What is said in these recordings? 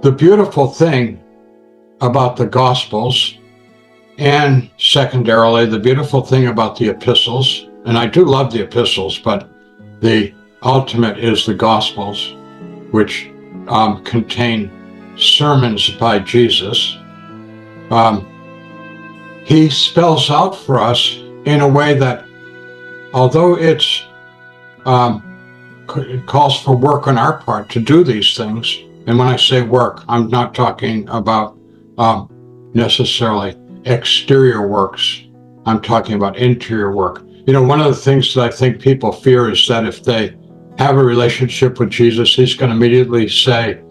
The beautiful thing about the Gospels, and secondarily, the beautiful thing about the epistles, and I do love the epistles, but the ultimate is the Gospels, which contain sermons by Jesus. He spells out for us in a way that, although it calls for work on our part to do these things, and when I say work, I'm not talking about necessarily exterior works. I'm talking about interior work. You know, one of the things that I think people fear is that if they have a relationship with Jesus, he's going to immediately say,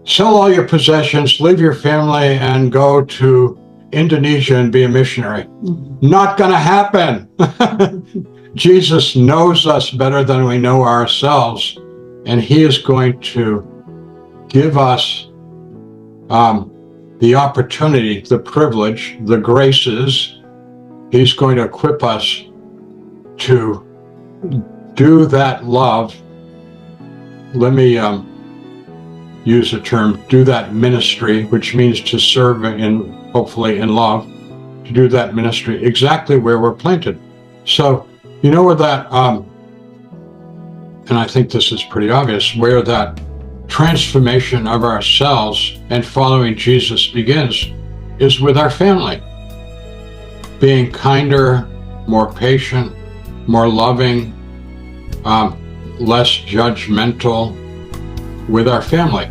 sell all your possessions, leave your family, and go to Indonesia and be a missionary. Not going to happen. Jesus knows us better than we know ourselves, and he is going to give us the opportunity, the privilege, the graces. He's going to equip us to do that love. Let me use the term, do that ministry, which means to serve in, hopefully in love, to do that ministry exactly where we're planted. So, you know where that, and I think this is pretty obvious, where that transformation of ourselves and following Jesus begins is with our family. Being kinder, more patient, more loving, less judgmental with our family.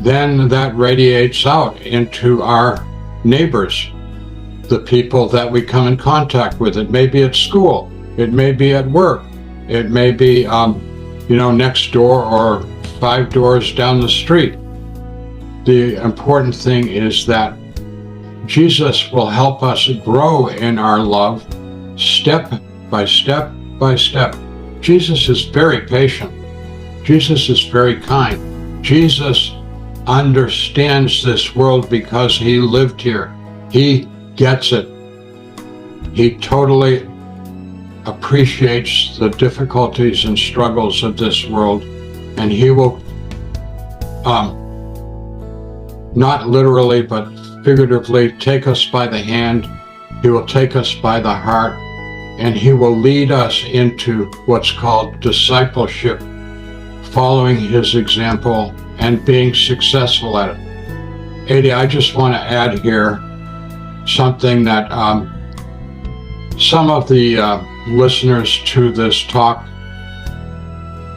Then that radiates out into our neighbors, the people that we come in contact with. It may be at school, it may be at work, it may be next door or 5 doors down the street. The important thing is that Jesus will help us grow in our love step by step by step. Jesus is very patient. Jesus is very kind. Jesus understands this world because he lived here. He gets it. He totally appreciates the difficulties and struggles of this world, and he will, not literally, but figuratively, take us by the hand. He will take us by the heart, and he will lead us into what's called discipleship, following his example and being successful at it. Adi, I just want to add here something that some of the listeners to this talk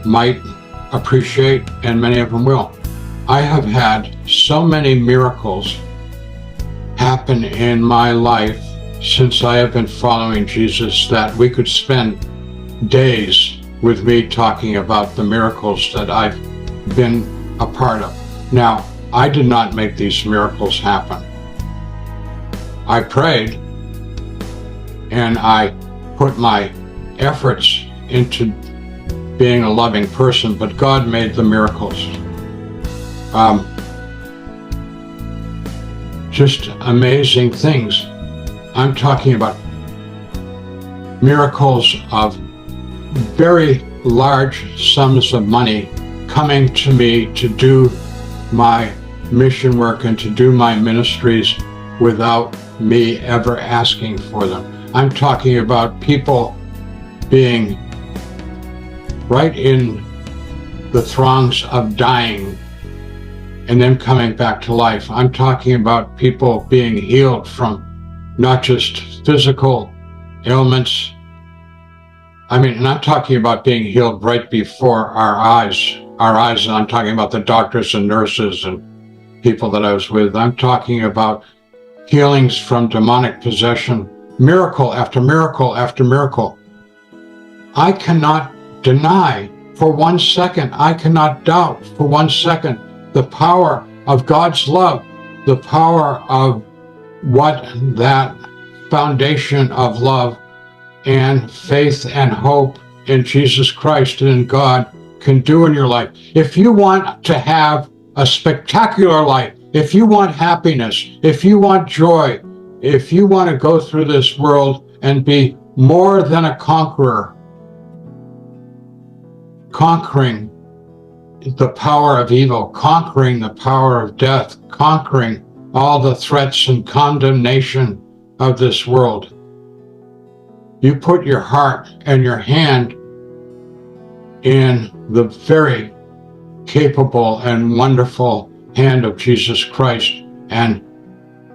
might appreciate, and many of them will. I have had so many miracles happen in my life since I have been following Jesus that we could spend days with me talking about the miracles that I've been a part of. Now, I did not make these miracles happen. I prayed and I put my efforts into being a loving person, but God made the miracles. Just amazing things. I'm talking about miracles of very large sums of money coming to me to do my mission work and to do my ministries without me ever asking for them. I'm talking about people being right in the throngs of dying and then coming back to life. I'm talking about people being healed from not just physical ailments. And I'm talking about being healed right before our eyes, and I'm talking about the doctors and nurses and people that I was with. I'm talking about healings from demonic possession, miracle after miracle after miracle. I cannot deny for 1 second, I cannot doubt for 1 second the power of God's love, the power of what that foundation of love and faith and hope in Jesus Christ and in God can do in your life. If you want to have a spectacular life, if you want happiness, if you want joy, if you want to go through this world and be more than a conqueror, conquering the power of evil, conquering the power of death, conquering all the threats and condemnation of this world. You put your heart and your hand in the very capable and wonderful hand of Jesus Christ and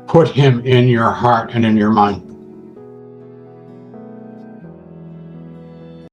put him in your heart and in your mind.